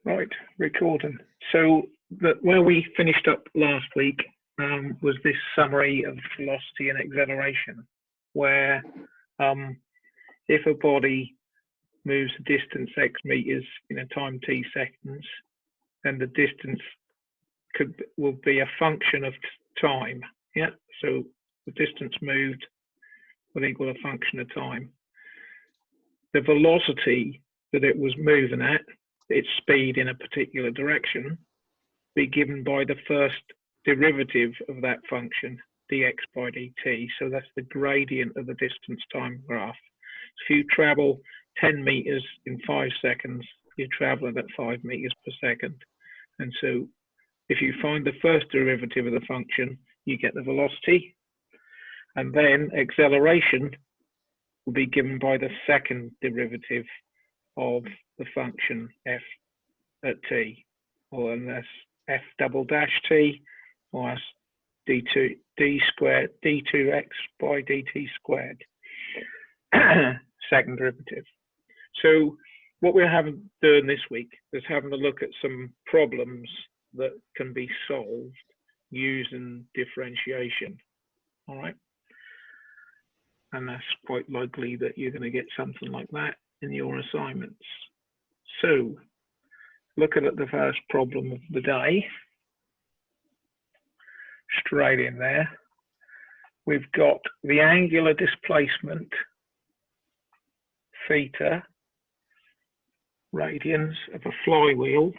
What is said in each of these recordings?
Right, recording. So where we finished up last week was this summary of velocity and acceleration, where if a body moves a distance x meters in a time t seconds, then the distance will be a function of time. Yeah, so the distance moved will equal a function of time. The velocity that it was moving at, its speed in a particular direction, be given by the first derivative of that function, dx by dt. So that's the gradient of the distance time graph. So if you travel 10 meters in 5 seconds, you're traveling at 5 meters per second. And so if you find the first derivative of the function, you get the velocity. And then acceleration will be given by the second derivative of the function f at t, or unless f double dash t, or d squared, d2x by dt squared, second derivative. So what we're doing this week is having a look at some problems that can be solved using differentiation. All right. And that's quite likely that you're going to get something like that in your assignments. So looking at the first problem of the day, straight in there, we've got the angular displacement, theta, radians of a flywheel,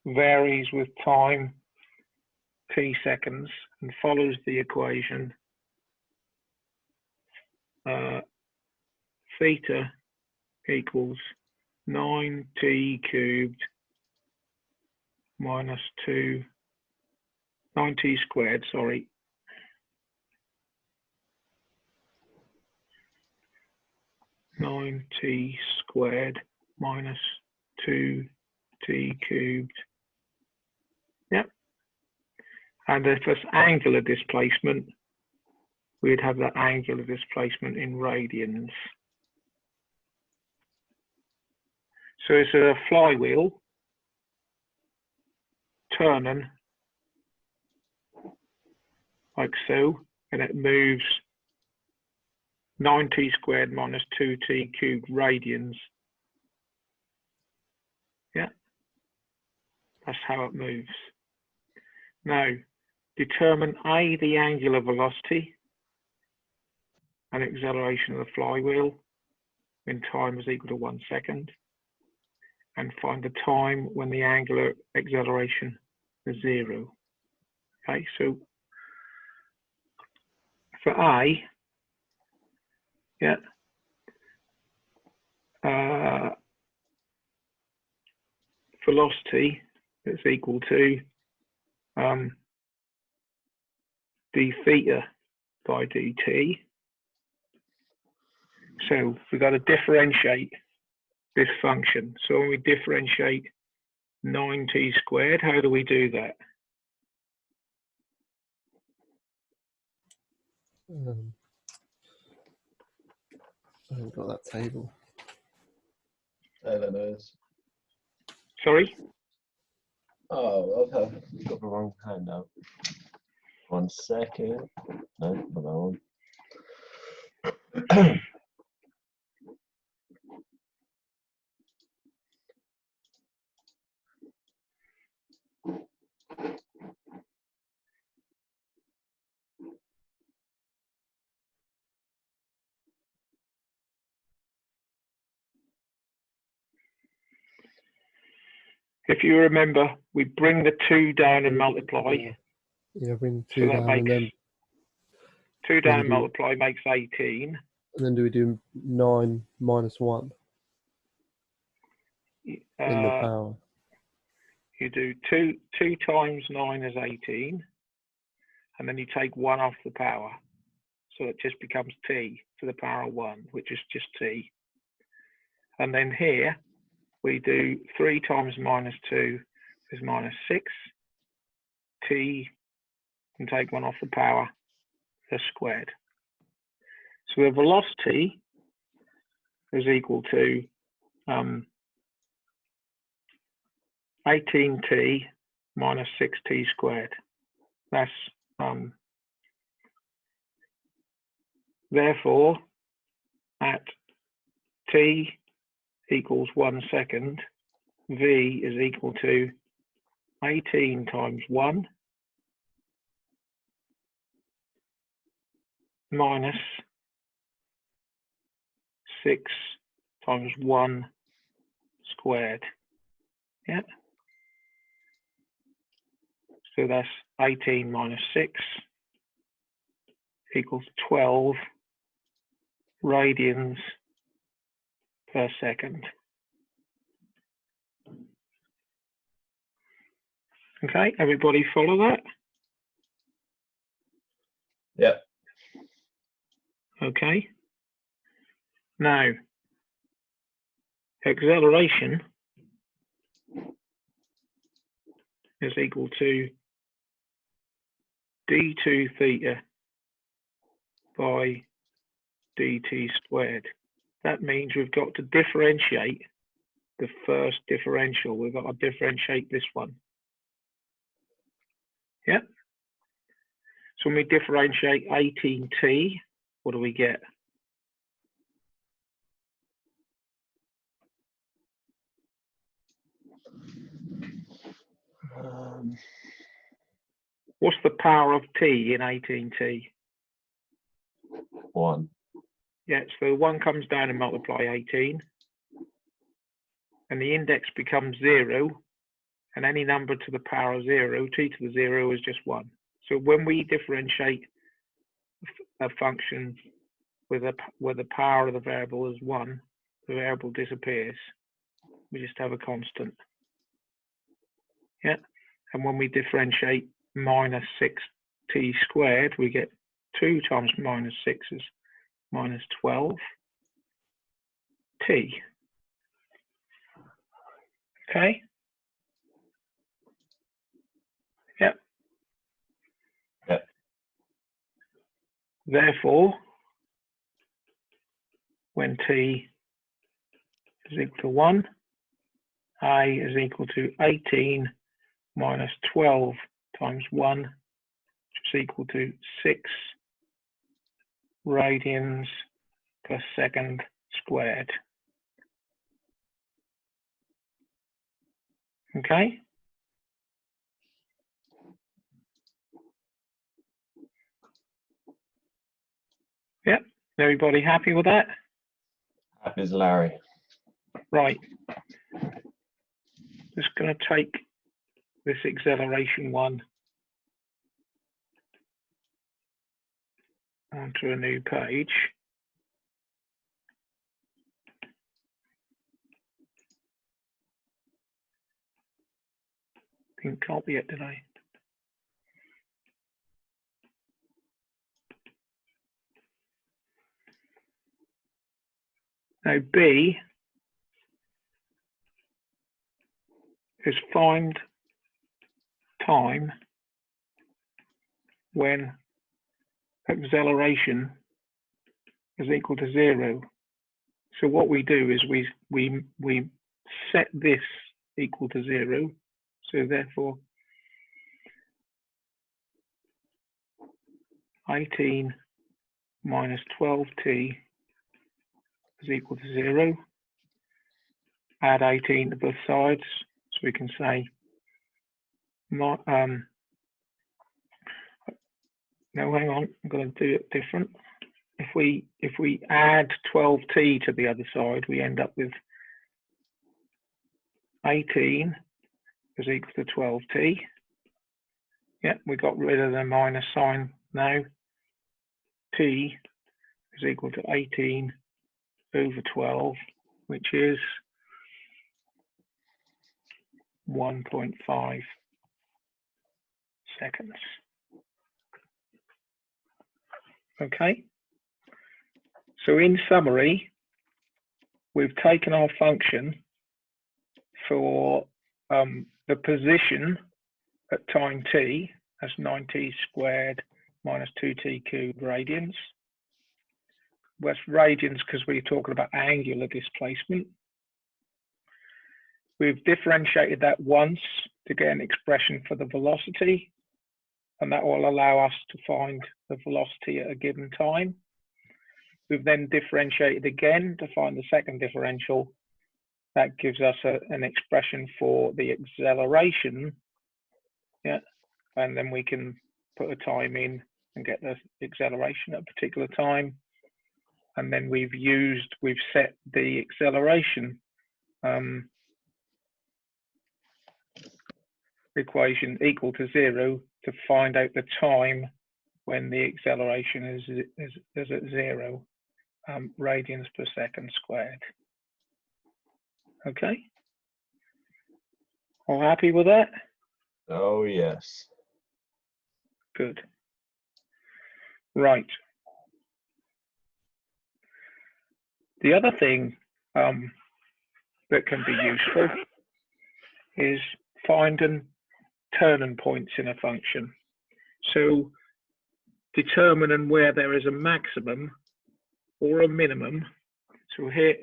varies with time, t seconds, and follows the equation theta equals 9t cubed minus 9t squared, sorry, t squared minus 2t cubed. Yep. And if it's angular displacement, we'd have that angular displacement in radians. So it's a flywheel turning like so, and it moves 9t squared minus 2t cubed radians. Yeah, that's how it moves. Now, determine A, the angular velocity and acceleration of the flywheel when time is equal to 1 second, and find the time when the angular acceleration is 0. Okay, so for A, yeah, velocity is equal to d theta by dt. So we've got to differentiate this function. So when we differentiate 9t squared, how do we do that? I haven't got that table. There it is. Sorry? Oh, okay. You've got the wrong hand now. 1 second. No, not that one. If you remember, we bring the 2 down and multiply. Yeah, bring 2 so down and then 2 down and multiply makes 18. And then do we do 9 minus 1 in the power? You do 2 times 9 is 18, and then you take 1 off the power. So it just becomes t to the power of 1, which is just t. And then here, we do 3 times minus 2 is minus 6. T, and take 1 off the power, the squared. So the velocity is equal to 18t minus 6t squared. That's therefore at t equals 1 second, v is equal to 18 times 1 minus 6 times 1 squared. Yeah. So that's 18 minus 6 equals 12 radians per second. Okay, everybody follow that? Yep. Okay. Now, acceleration is equal to d2 theta by dt squared. That means we've got to differentiate the first differential. We've got to differentiate this one. Yeah. So when we differentiate 18t, what do we get? What's the power of t in 18t? 1. Yeah, so 1 comes down and multiply 18. And the index becomes 0. And any number to the power of 0, t to the 0 is just 1. So when we differentiate a function where the power of the variable is 1, the variable disappears. We just have a constant. Yeah. And when we differentiate minus 6t squared, we get 2 times minus 6 is minus 12t. Okay. Yep. Yep. Therefore, when t is equal to 1, I is equal to 18 minus 12 times 1, which is equal to 6 radians per second squared. Okay. Yep. Everybody happy with that? Happy as Larry. Right. Just going to take this acceleration one onto a new page. Didn't copy it, did I? Now B is find time when acceleration is equal to 0. So what we do is we set this equal to 0. So therefore 18 minus 12t is equal to 0. Add 18 to both sides, so we can say no, hang on, I'm going to do it different. If we add 12t to the other side, we end up with 18 is equal to 12t. Yeah, we got rid of the minus sign now. T is equal to 18 over 12, which is 1.5 seconds. Okay. So in summary, we've taken our function for the position at time t, that's 9t squared minus 2t cubed radians. That's radians because we're talking about angular displacement. We've differentiated that once to get an expression for the velocity, and that will allow us to find the velocity at a given time. We've then differentiated again to find the second differential. That gives us an expression for the acceleration, yeah, and then we can put a time in and get the acceleration at a particular time. And then we've set the acceleration equation equal to 0 to find out the time when the acceleration is at 0 radians per second squared. Okay, all happy with that? Oh, yes. Good. Right. The other thing that can be useful is finding Turnin points in a function. So determining where there is a maximum or a minimum. So here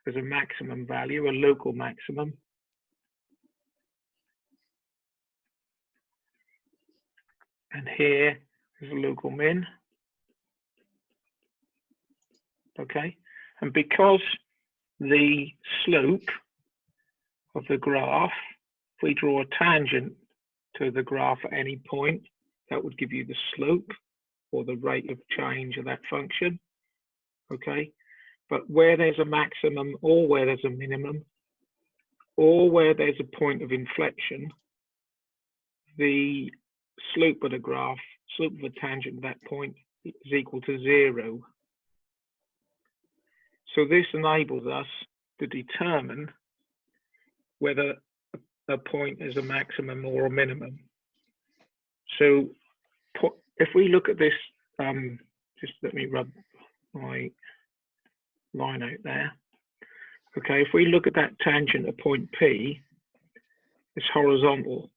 there's a maximum value, a local maximum. And here is a local min. Okay, and because the slope of the graph, if we draw a tangent to the graph at any point, that would give you the slope or the rate of change of that function. Okay, but where there's a maximum or where there's a minimum or where there's a point of inflection, the slope of the graph, slope of the tangent at that point is equal to 0. So this enables us to determine whether a point is a maximum or a minimum. So if we look at this, just let me rub my line out there. Okay, if we look at that tangent at point P, it's horizontal.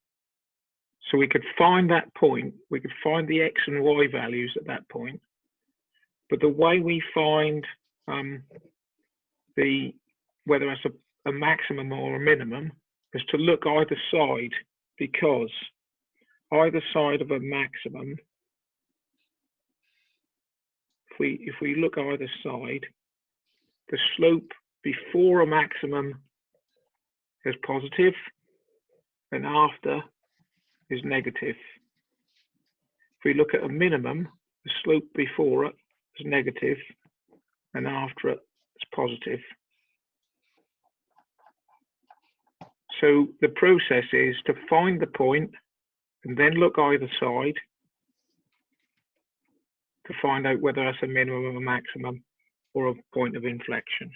So we could find that point, we could find the X and Y values at that point. But the way we find whether it's a maximum or a minimum is to look either side, because either side of a maximum, if we look either side, the slope before a maximum is positive and after is negative. If we look at a minimum, the slope before it is negative and after it is positive. So the process is to find the point and then look either side to find out whether that's a minimum or a maximum or a point of inflection.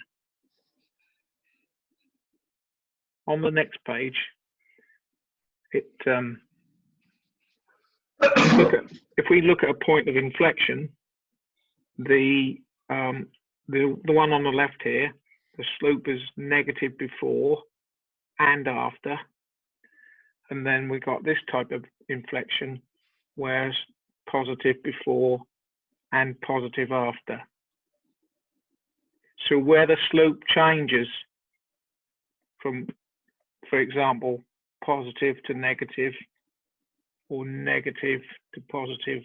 On the next page, if we look at a point of inflection, the one on the left here, the slope is negative before and after, and then we got this type of inflection where it's positive before and positive after. So where the slope changes from, for example, positive to negative or negative to positive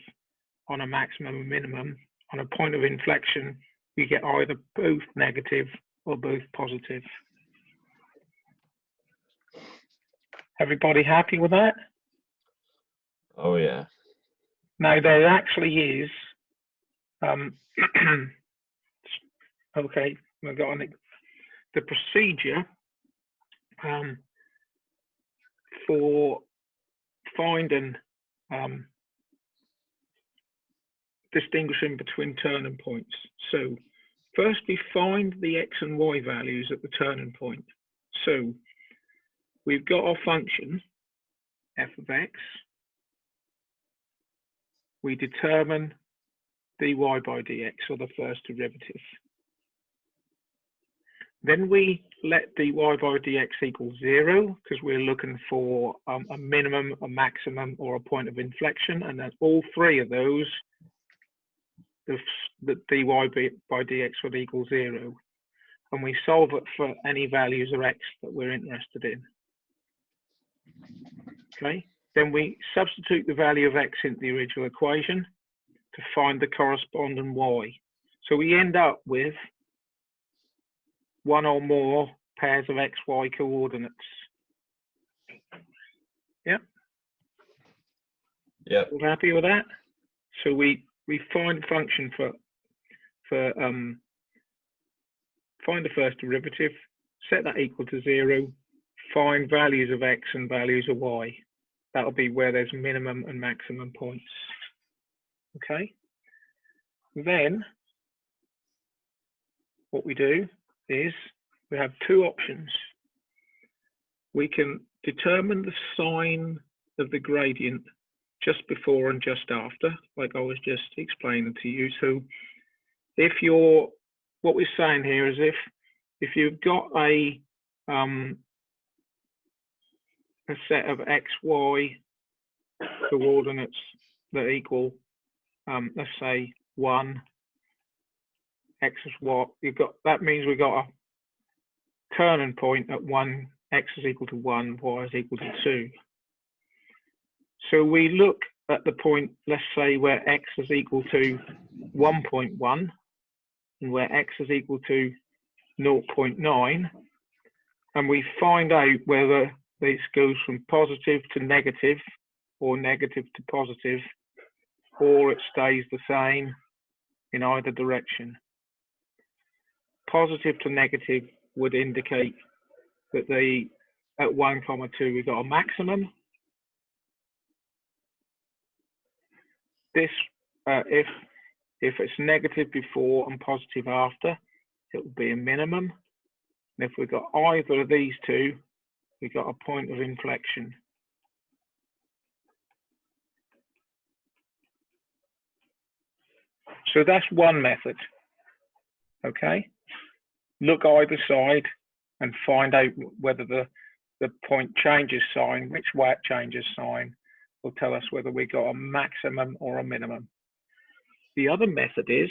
on a maximum and minimum, on a point of inflection, you get either both negative or both positive. Everybody happy with that? Oh, yeah. Now there actually is, okay, we've got the procedure for finding, distinguishing between Turnin points. So first we find the X and Y values at the Turnin point. So we've got our function, f of x. We determine dy by dx, or the first derivative. Then we let dy by dx equal 0, because we're looking for a minimum, a maximum, or a point of inflection, and then all three of those, the dy by dx would equal 0. and we solve it for any values of x that we're interested in. Okay, then we substitute the value of x into the original equation to find the corresponding y. So we end up with one or more pairs of xy coordinates. Yeah. Yep. All happy with that? So we find a function for find the first derivative, set that equal to 0, find values of x and values of y. That'll be where there's minimum and maximum points. Okay. Then what we do is we have two options. We can determine the sign of the gradient just before and just after, like I was just explaining to you. So if you're, what we're saying here is if you've got a set of xy coordinates that equal, let's say 1, x is what you've got, that means we've got a turning point at 1, x is equal to 1, y is equal to 2. So we look at the point, let's say, where x is equal to 1.1 and where x is equal to 0.9, and we find out whether this goes from positive to negative or negative to positive, or it stays the same in either direction. Positive to negative would indicate that at 1, 2 we've got a maximum. This, if it's negative before and positive after, it will be a minimum. And if we've got either of these two, we've got a point of inflection. So that's one method. Okay. Look either side and find out whether the point changes sign, which way it changes sign will tell us whether we got a maximum or a minimum. The other method is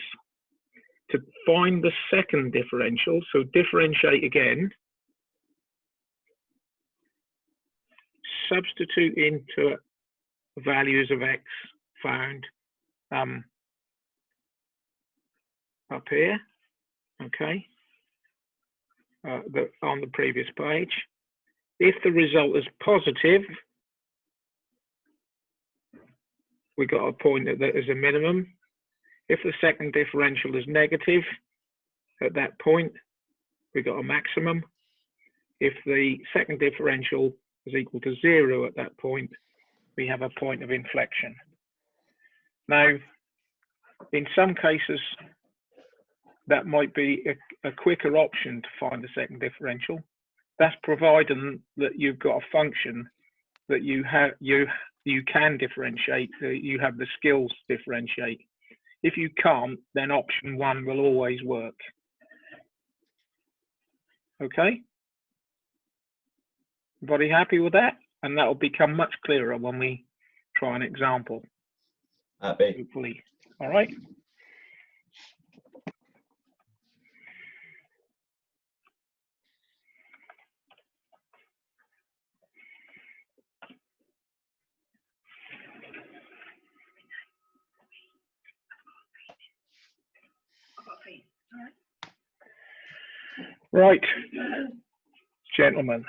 to find the second differential. So differentiate again, substitute into values of x found up here, okay, on the previous page. If the result is positive, we got a point that is a minimum. If the second differential is negative, at that point, we got a maximum. If the second differential is equal to 0 at that point, we have a point of inflection. Now, in some cases, that might be a quicker option to find the second differential. That's providing that you've got a function that you can differentiate, that you have the skills to differentiate. If you can't, then option 1 will always work. Okay? Everybody happy with that? And that will become much clearer when we try an example. Happy. Hopefully. All right. Right, gentlemen.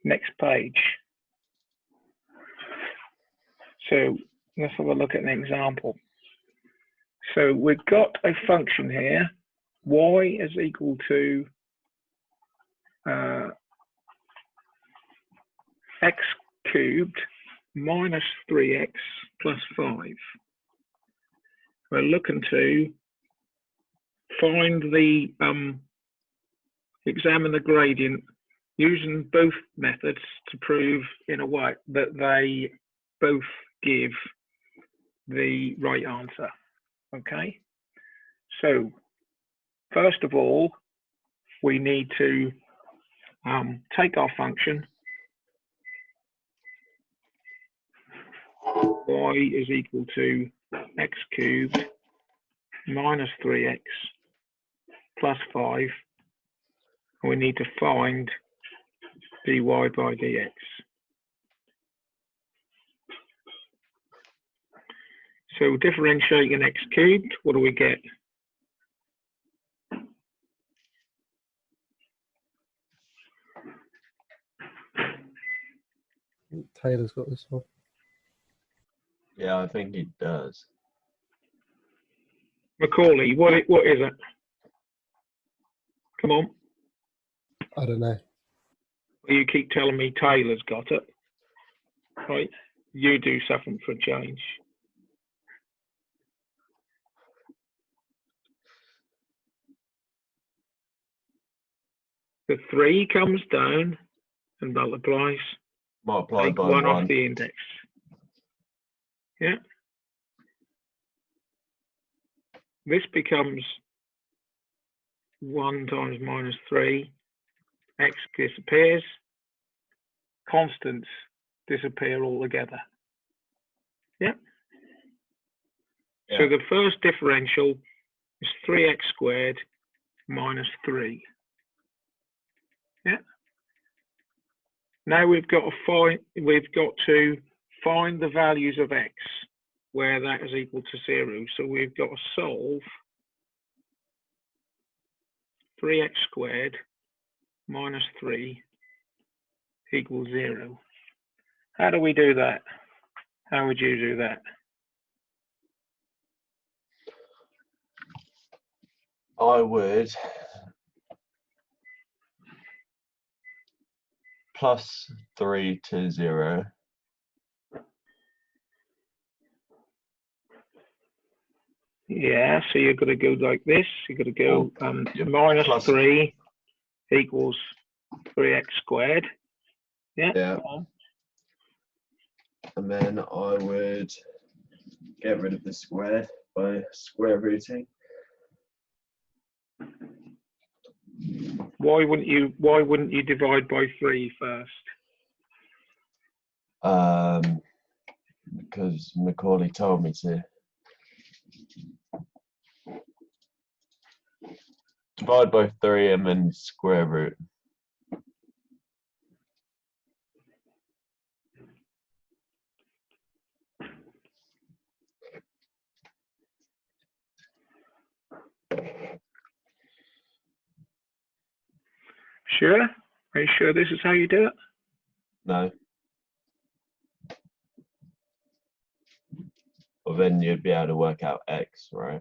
Next page. So let's have a look at an example. So we've got a function here, y is equal to x cubed minus 3x plus 5. We're looking to find the, examine the gradient using both methods to prove in a way that they both give the right answer. Okay, so first of all, we need to take our function y is equal to x cubed minus 3x plus 5. And we need to find dy by dx. So differentiating x cubed, what do we get? Taylor's got this one. Yeah, I think he does. Macaulay, what is it? Come on. I don't know. You keep telling me Taylor's got it. Right? You do something for a change. The 3 comes down and multiplies. Multiplied Take by 1 off 1. the index. Yeah. This becomes 1 times minus 3. X disappears. Constants disappear altogether. Yeah. So the first differential is 3x squared minus 3. Yeah. Now we've got to find the values of x where that is equal to 0. So we've got to solve 3x squared minus 3 equals 0. How do we do that? How would you do that? I would plus 3 to 0. Yeah, so you're going to go like this. You're going to go minus plus 3 equals 3x squared. Yeah. Yeah. And then I would get rid of the squared by square rooting. Why wouldn't you divide by 3 first? Because Macaulay told me to. Divide by 3 and then square root. Sure? Are you sure this is how you do it? No. Well, then you'd be able to work out x, right?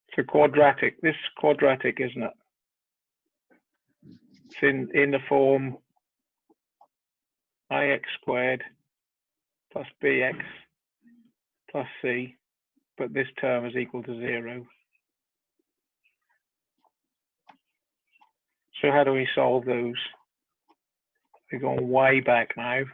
It's a quadratic. This is quadratic, isn't it? It's in the form ax squared plus bx plus c, but this term is equal to 0. So how do we solve those? We're going way back now.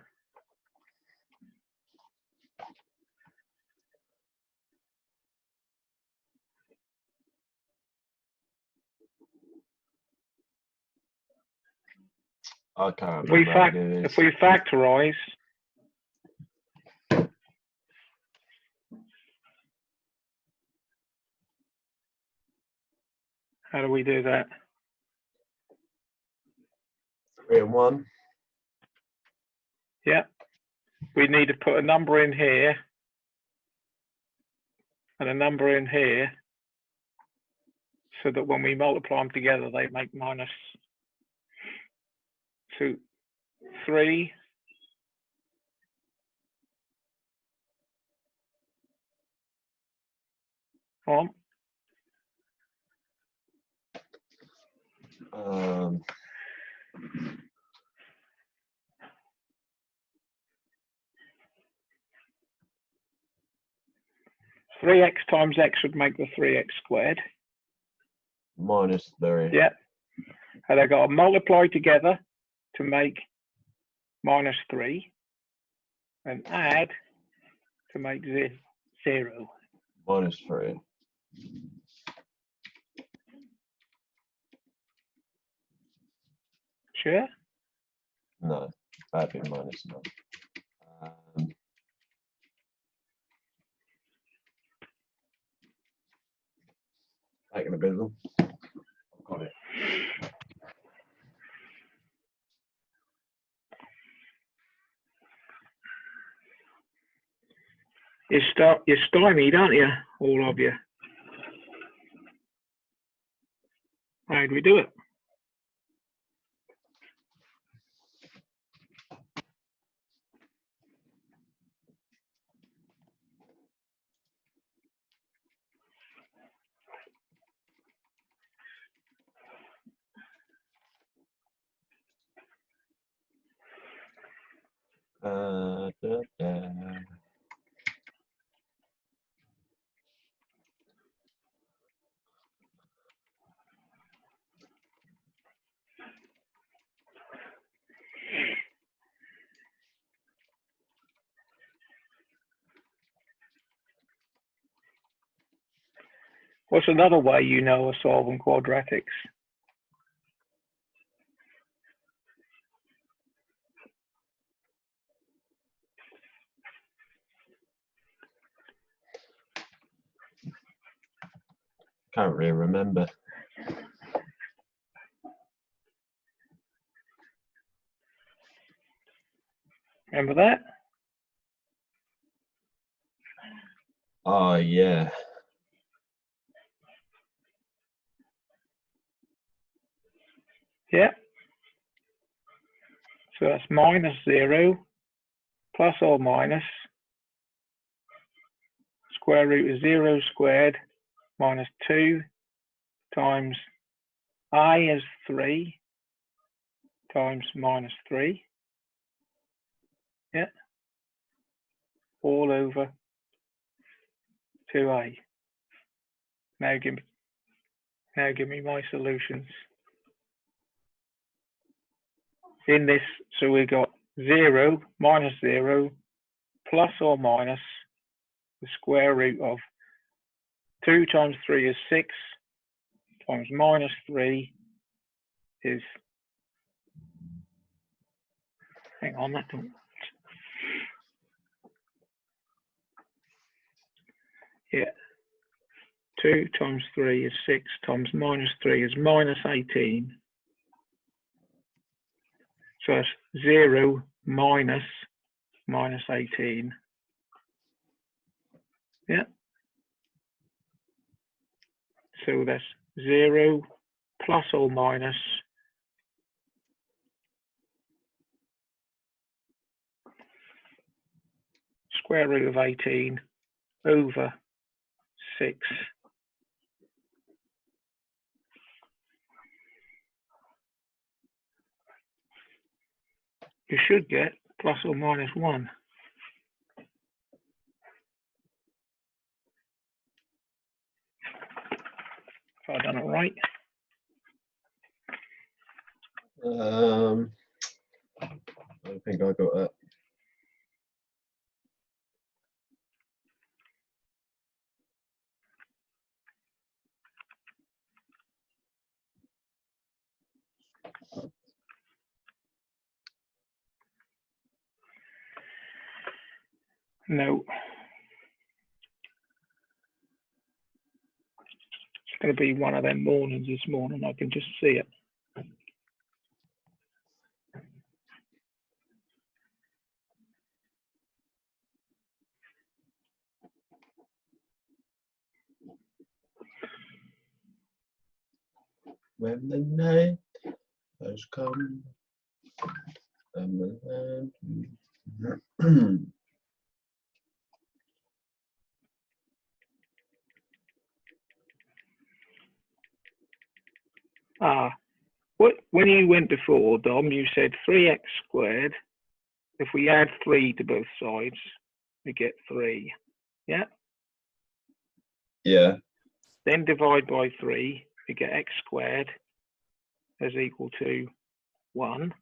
I can't remember how to do this. If we factorize, how do we do that? 3 and 1. Yeah. We need to put a number in here and a number in here so that when we multiply them together, they make minus 2, 3. On. 3x times x would make the 3x squared. Minus 3. Yeah. And I got to multiply together to make minus 3 and add to make 0. Minus 3. Sure? No, that'd be minus 9. Back in the business. Got it. You're stymied, aren't you? All of you. How do we do it? Da, da. What's another way you know of solving quadratics? Can't really remember. Remember that? Oh, yeah. Yeah. So that's -0 plus or minus square root of 0 squared minus 2 times I is 3 times -3. Yeah. All over 2a. Now give me my solutions. In this, so we got 0 minus 0 plus or minus the square root of 2 times 3 is 6 times -3 is, hang on, that don't, yeah, 2 times 3 is 6 times -3 is -18. So it's 0 minus -18. Yeah. So that's 0 plus or minus square root of 18 over 6. You should get plus or minus 1. If I've done it right. I don't think I got that. No. It's going to be one of them mornings this morning. I can just see it. When the night has come and the land. When you went before, Dom, you said 3x squared. If we add 3 to both sides, we get 3. Yeah. Yeah. Then divide by 3, we get x squared is equal to 1.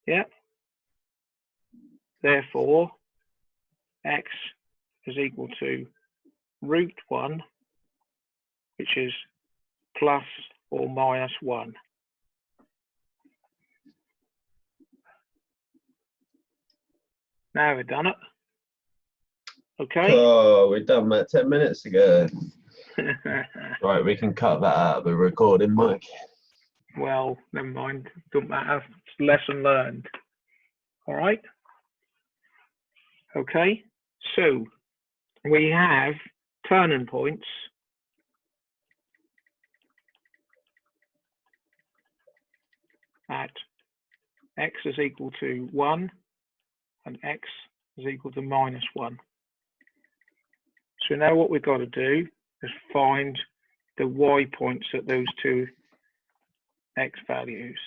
Yeah. Therefore, x is equal to √1, which is plus or minus 1. Now we've done it. Okay. Oh, we've done that 10 minutes ago. Right, we can cut that out of the recording, Mike. Well, never mind. Don't matter. It's lesson learned. All right. Okay. So we have turning points at x is equal to 1 and x is equal to -1. So now what we've got to do is find the y points at those two x values.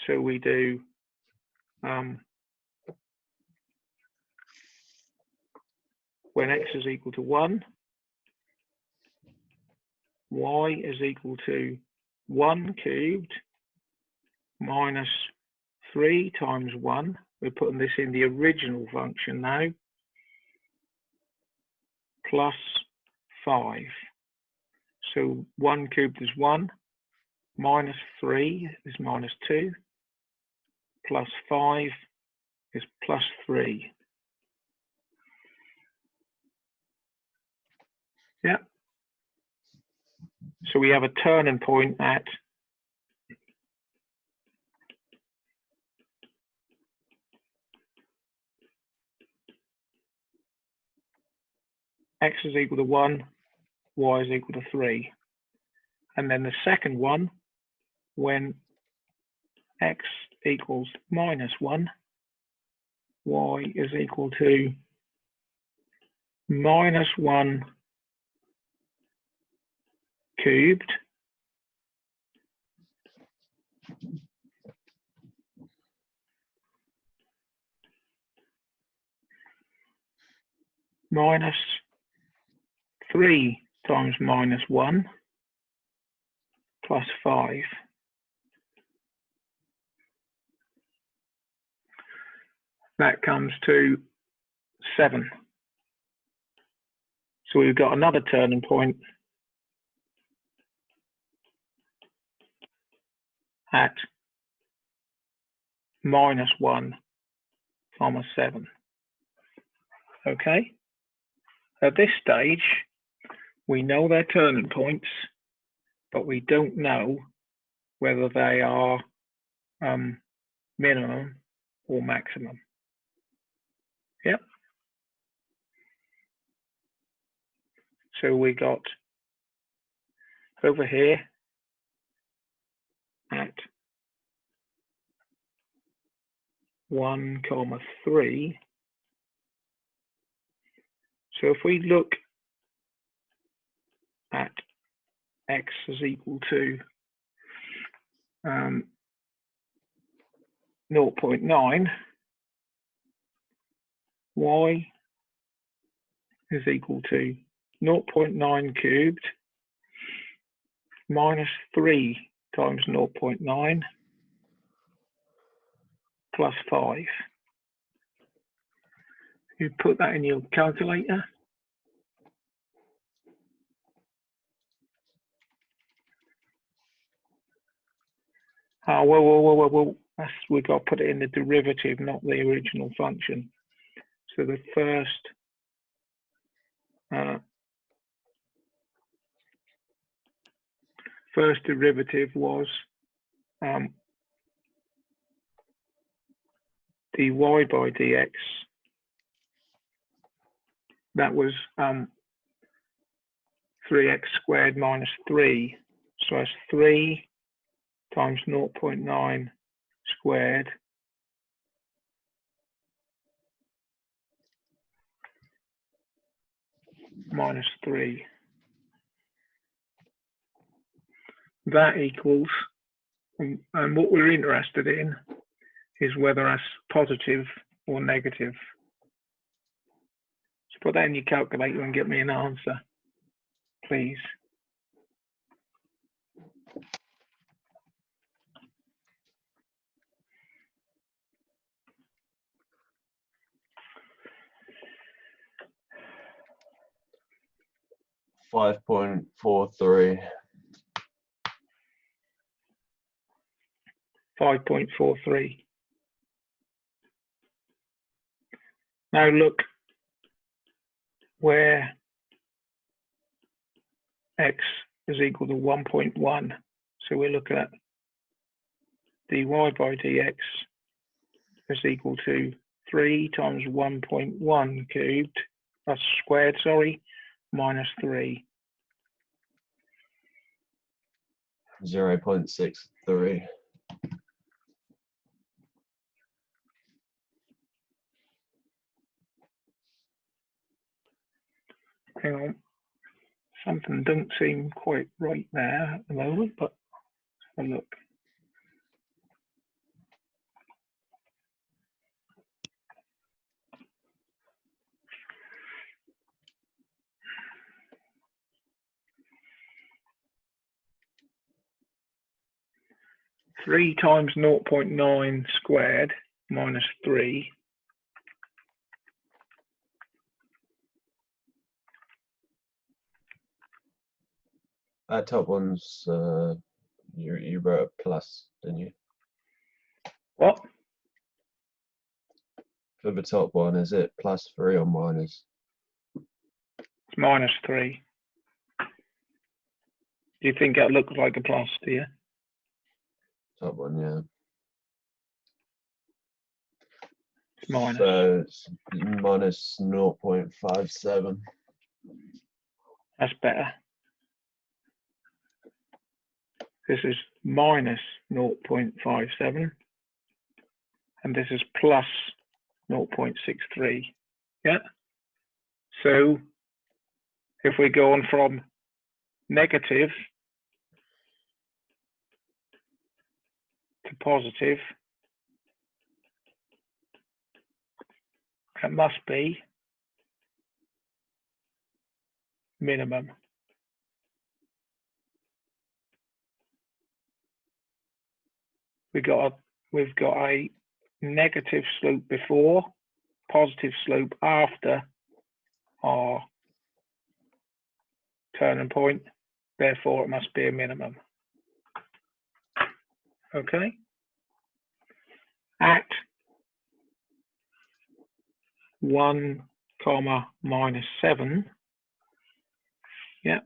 So we do when x is equal to 1, y is equal to 1 cubed minus 3 times 1. We're putting this in the original function now, plus 5. So 1 cubed is 1, minus 3 is minus 2, plus 5 is plus 3. Yeah. So we have a turning point at x is equal to 1, y is equal to 3. And then the second one, when x equals -1, y is equal to -1 cubed minus 3 times -1 plus 5. That comes to 7. So we've got another turning point at -1, 7. Okay. At this stage, we know they're turning points, but we don't know whether they are minimum or maximum. Yep. So we got over here at 1, 3. So if we look at x is equal to 0.9, y is equal to 0.9 cubed minus 3 times 0.9 plus 5. You put that in your calculator. Well, we've got to put it in the derivative, not the original function. So the first derivative was dy by dx. That was 3x squared minus 3. So that's 3 times 0.9 squared minus 3. That equals, and what we're interested in is whether that's positive or negative. So put that in your calculator and get me an answer, please. $5.43. 5.43. Now look where x is equal to 1.1. So we look at dy by dx is equal to 3 times 1.1 cubed, that's squared, sorry, minus 3. 0.63. Hang on, something doesn't seem quite right there at the moment, but have a look. Three times 0.9 squared minus 3. That top one's you wrote a plus, didn't you? What? For the top one, is it plus 3 or minus? It's minus 3. Do you think that looks like a plus, do you? Top one, yeah. It's minus. So it's minus 0.57. That's better. This is minus 0.57. And this is plus 0.63. Yeah? So if we go on from negative to positive, it must be minimum. We've got a negative slope before, positive slope after our turning point, therefore it must be a minimum. Okay? At 1, minus 7, yeah.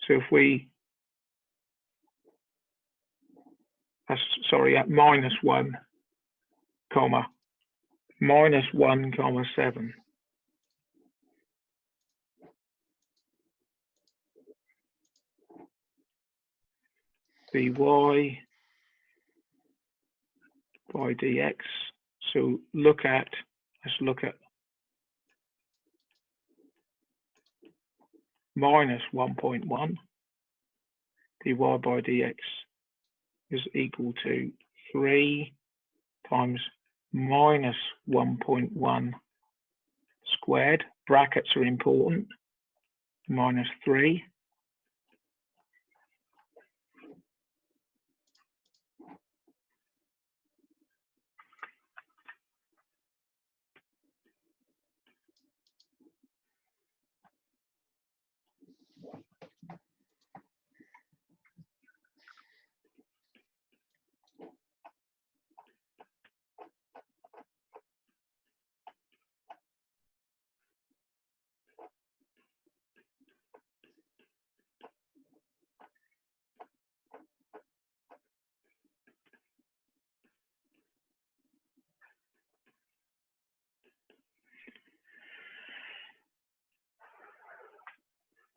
So if we, sorry, at minus 1, minus 1, 7. dy by dx. So let's look at minus 1.1. dy by dx is equal to 3 times minus 1.1 squared. Brackets are important. Minus 3.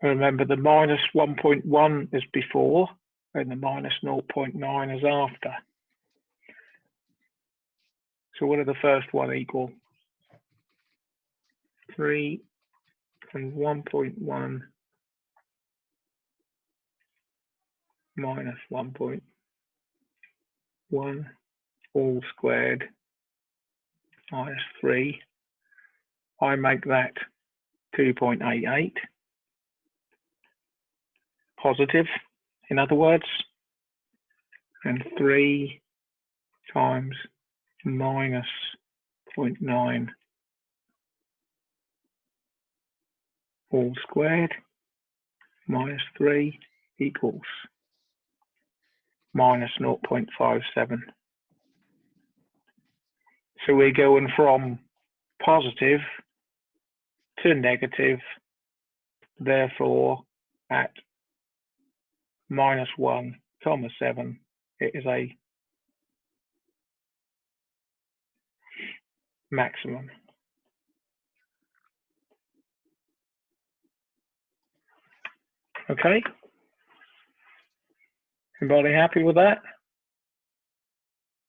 Remember, the minus 1.1 is before, and the minus 0.9 is after. So what are the first one equal? 3 and 1.1 minus 1.1 all squared minus 3. I make that 2.88. Positive, in other words, and 3 times minus 0.9 all squared minus 3 equals minus 0.57. So we're going from positive to negative, therefore at -1,7 it is a maximum. Okay, everybody happy with that?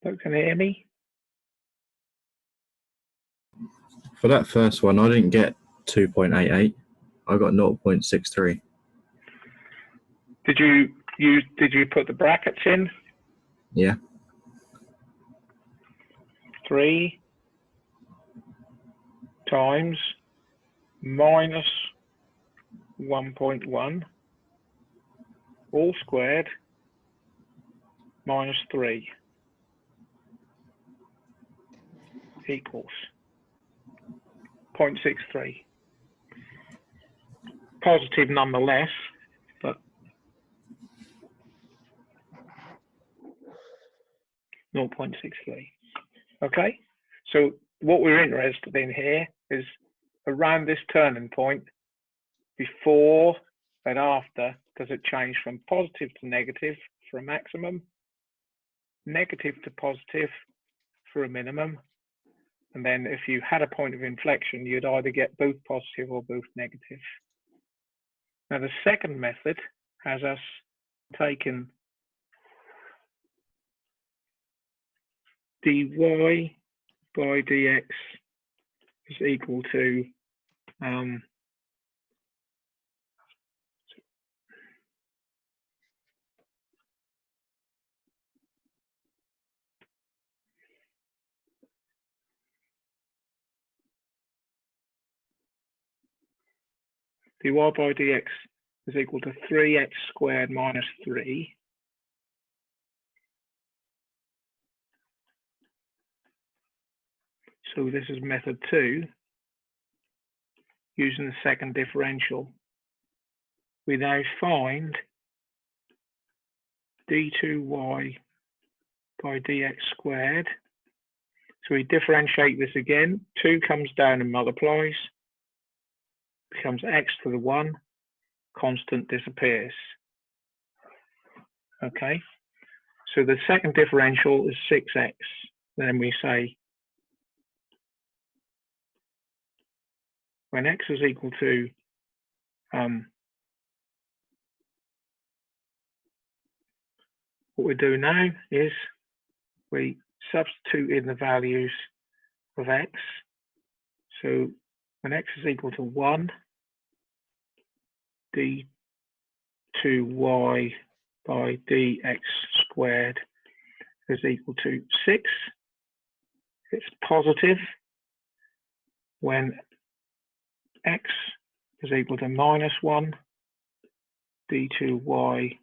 Can you hear me? For that first one, I didn't get 2.88. I got 0.63. Did you put the brackets in? Yeah. 3 times -1.1 all squared -3 equals 0.63. Positive nonetheless, but 0.63. Okay, so what we're interested in here is around this turning point, before and after, does it change from positive to negative for a maximum, negative to positive for a minimum, and then if you had a point of inflection, you'd either get both positive or both negative. Now the second method has us taking dy by dx is equal to dy by dx is equal to 3x squared minus 3 . So this is method 2. Using the second differential, we now find d2y by dx squared. So we differentiate this again. 2 comes down and multiplies, becomes x to the 1, constant disappears. Okay, so the second differential is 6x. Then we say when x is equal to what we do now is we substitute in the values of x. So when x is equal to 1, d2y by dx squared is equal to 6. It's positive when x is equal to -1, d2y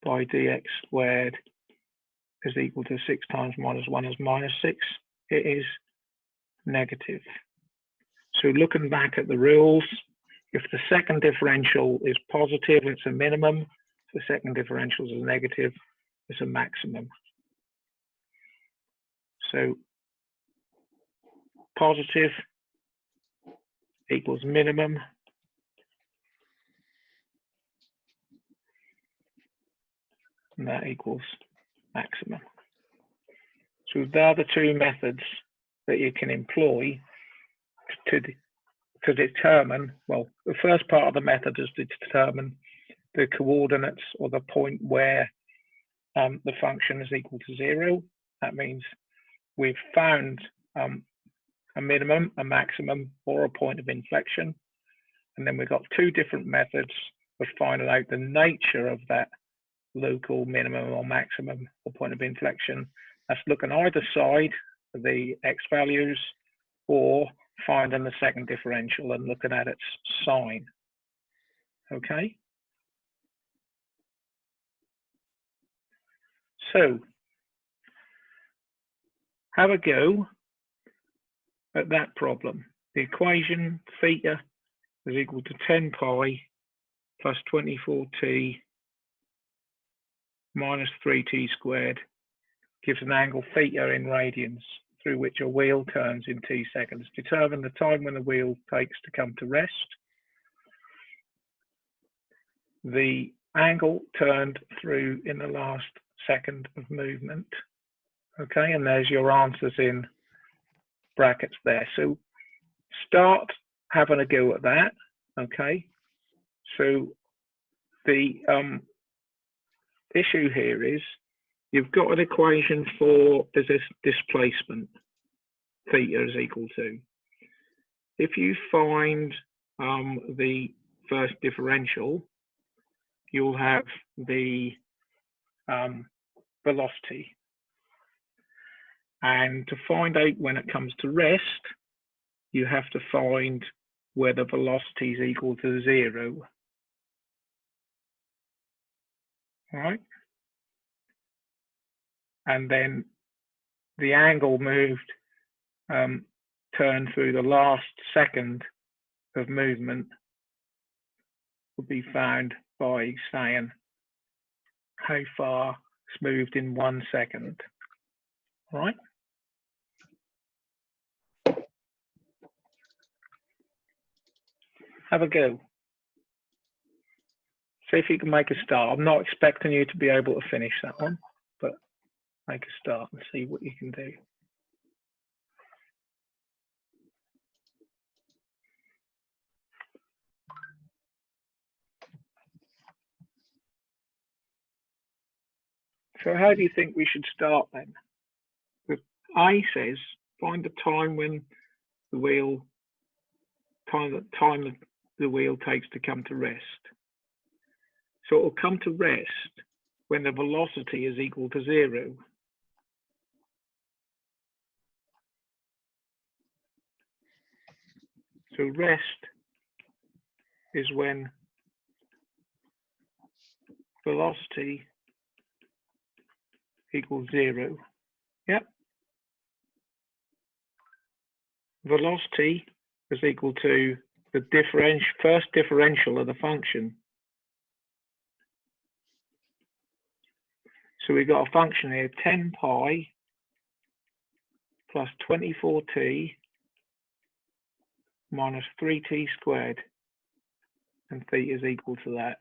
by dx squared is equal to 6 times -1 is -6. It is negative. So looking back at the rules, if the second differential is positive, it's a minimum. If the second differential is negative, it's a maximum. So positive equals minimum. And that equals maximum. So there are the two methods that you can employ to determine, well, the first part of the method is to determine the coordinates or the point where the function is equal to 0. That means we've found a minimum, a maximum, or a point of inflection. And then we've got two different methods of finding out the nature of that local minimum or maximum or point of inflection. That's looking either side of the x values or finding the second differential and looking at its sign. Okay. So have a go at that problem. The equation theta is equal to 10 pi plus 24t minus 3t squared gives an angle theta in radians. through which a wheel turns in t seconds. Determine the time when the wheel takes to come to rest. The angle turned through in the last second of movement. Okay, and there's your answers in brackets there. So start having a go at that. Okay, so the issue here is you've got an equation for this displacement, theta is equal to. If you find the first differential, you'll have the velocity. And to find out when it comes to rest, you have to find where the velocity is equal to 0. All right? And then the angle moved, turned through the last second of movement will be found by saying how far it's moved in 1 second. All right? Have a go. See if you can make a start. I'm not expecting you to be able to finish that one, but make a start and see what you can do. So how do you think we should start then? The I says find the time when the wheel time the wheel takes to come to rest. So it will come to rest when the velocity is equal to 0. So rest is when velocity equals 0. Yep. Velocity is equal to the first differential of the function. So we've got a function here, 10 pi plus 24t minus 3t squared, and theta is equal to that.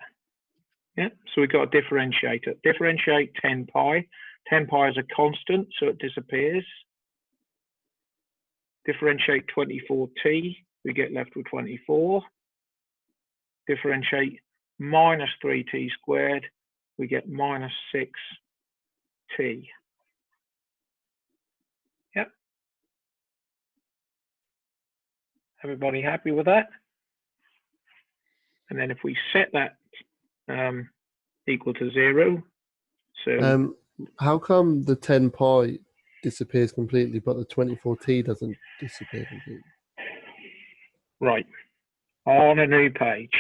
Yeah, so we've got to differentiate it. Differentiate 10 pi. 10 pi is a constant, so it disappears. Differentiate 24t, we get left with 24. Differentiate minus 3t squared, we get minus 6t. Yep. Everybody happy with that? And then if we set that equal to 0, so how come the 10 pi disappears completely, but the 24t doesn't disappear completely? right, on a new page.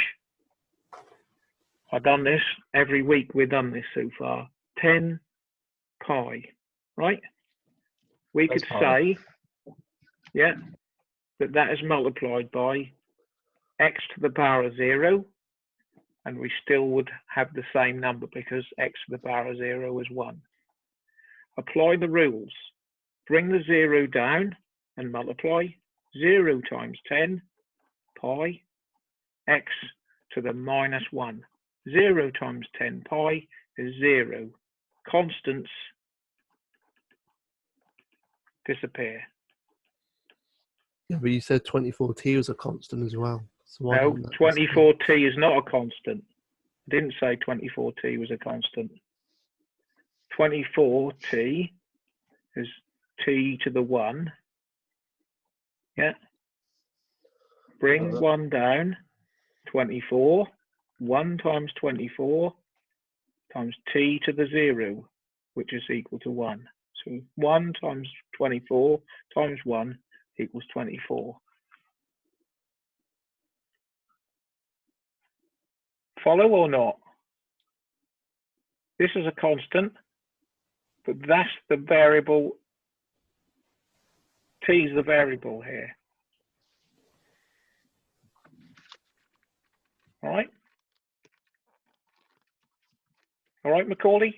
I've done this every week. We've done this so far. 10 pi, right? We could say, yeah, that is multiplied by x to the power of 0, and we still would have the same number because x to the power of 0 is 1. Apply the rules. Bring the 0 down and multiply. 0 times 10 pi x to the minus 1. 0 times 10 pi is 0. Constants disappear. Yeah, but you said 24t was a constant as well. So why No, didn't that disappear? 24t is not a constant. I didn't say 24t was a constant. 24t is t to the 1. Yeah. Bring 1 down. 24. 1 times 24 times t to the 0, which is equal to 1. So 1 times 24 times 1 equals 24. Follow or not? This is a constant, but that's the variable. T is the variable here. All right. All right, Macaulay.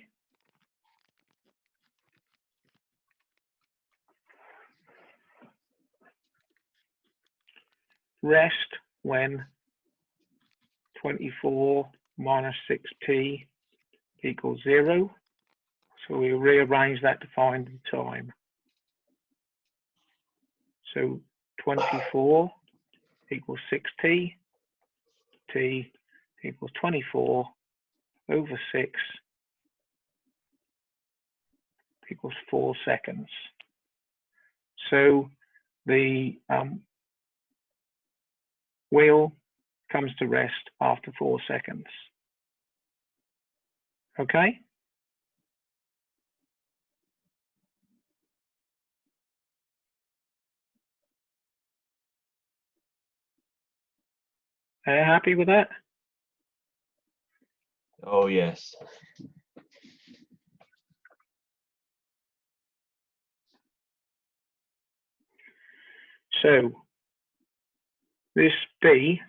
rest when 24 minus 6t equals 0. So we rearrange that to find the time. So 24 equals 6t, t equals 24 over 6 equals 4 seconds. So the wheel comes to rest after 4 seconds. Okay? Are you happy with that? Oh, yes. So this B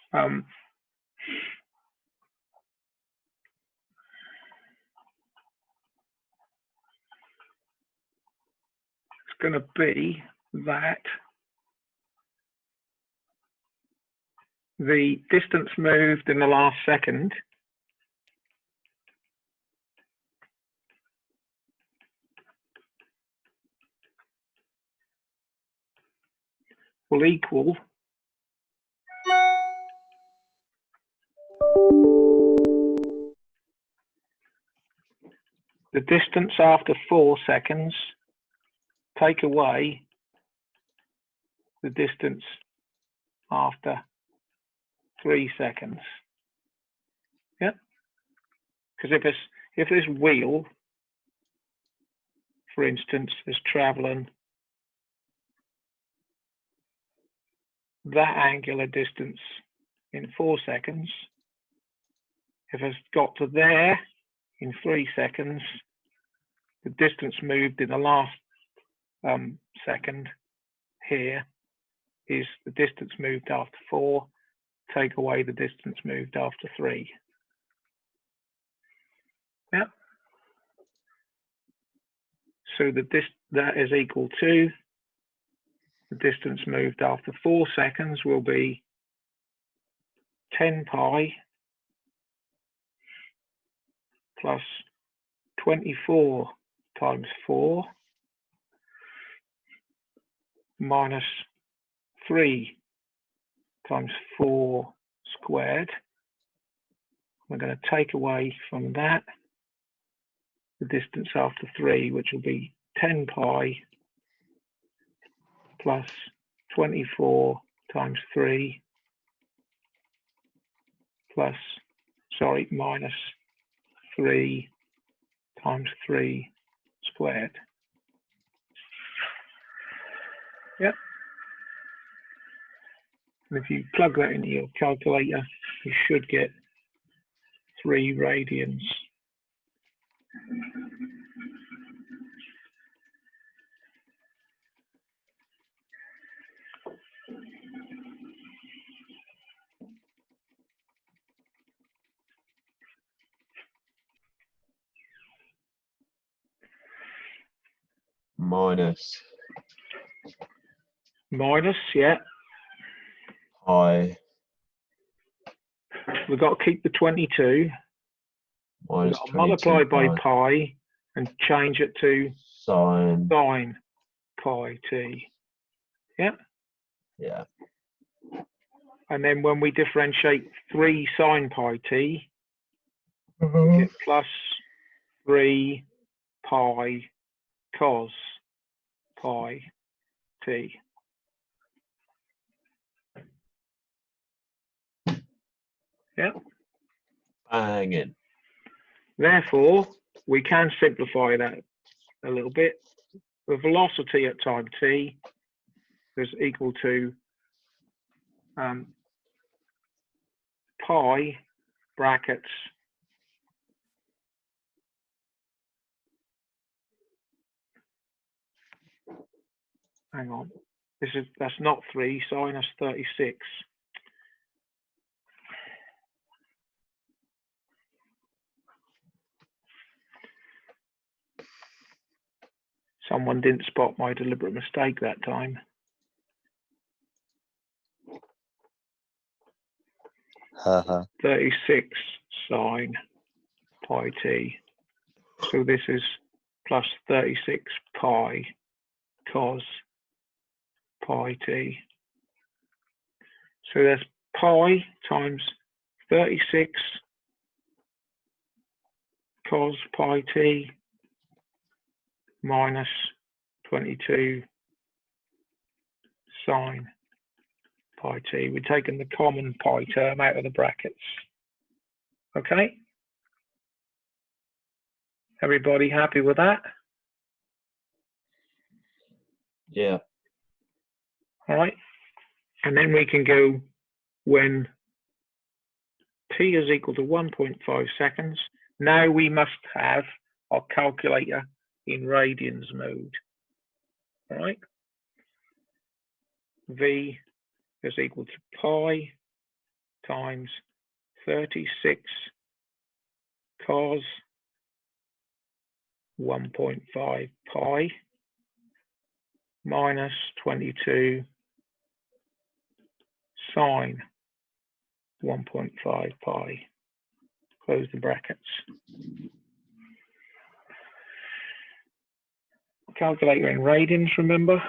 it's going to be that the distance moved in the last second will equal the distance after 4 seconds, take away the distance after 3 seconds. Yeah, because if this wheel, for instance, is traveling that angular distance in 4 seconds, if it's got to there in 3 seconds, the distance moved in the last second here is the distance moved after 4, take away the distance moved after 3. Yeah. So that is equal to the distance moved after 4 seconds will be 10 pi plus 24 times 4 minus 3 times 4 squared. We're going to take away from that the distance after 3, which will be 10 pi plus 24 times 3 minus 3 times 3 squared. Yep. And if you plug that into your calculator, you should get 3 radians. Minus, yeah. Pi. We've got to keep the 22. We've Minus got to 22 multiply by pi. pi and change it to Sine. sine pi t. Yeah. Yeah. And then when we differentiate 3 sine pi t, we get plus 3 pi cos pi t. Yeah. Banging. Therefore, we can simplify that a little bit. The velocity at time t is equal to pi brackets hang on, that's not 3 sine, that's 36. Someone didn't spot my deliberate mistake that time. Uh-huh. 36 sine pi t. So this is plus 36 pi cos pi t. So that's pi times 36 cos pi t minus 22 sine pi t. We're taking the common pi term out of the brackets. Okay? Everybody happy with that? Yeah. All right. And then we can go when t is equal to 1.5 seconds. Now we must have our calculator in radians mode. All right. V is equal to pi times 36 cos 1.5 pi minus 22 sine 1.5 pi. Close the brackets. Calculator in radians, remember?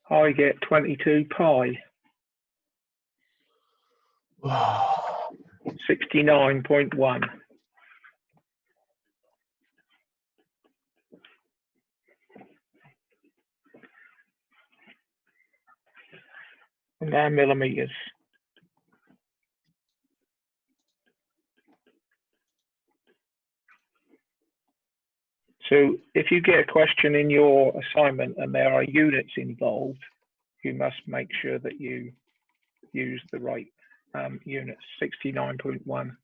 I get 22 pi, 69.1. And they're millimeters. So if you get a question in your assignment and there are units involved, you must make sure that you use the right units. 69.1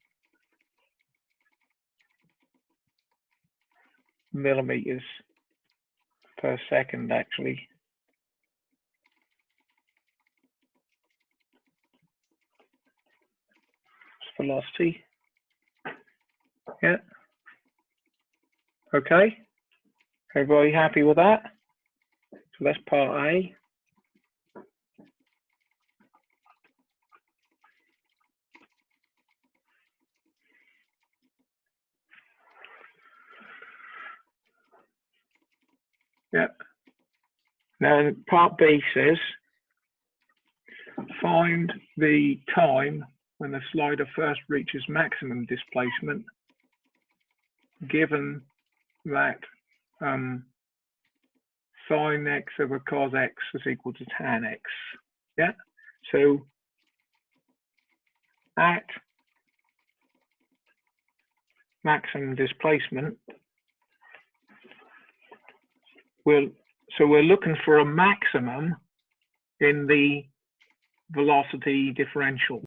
millimeters per second, actually. It's velocity. Yeah. Okay. Everybody happy with that? So that's part A. Yeah. Now part B says, find the time when the slider first reaches maximum displacement, given that sine x over cos x is equal to tan x. Yeah. So at maximum displacement, we're looking for a maximum in the velocity differential.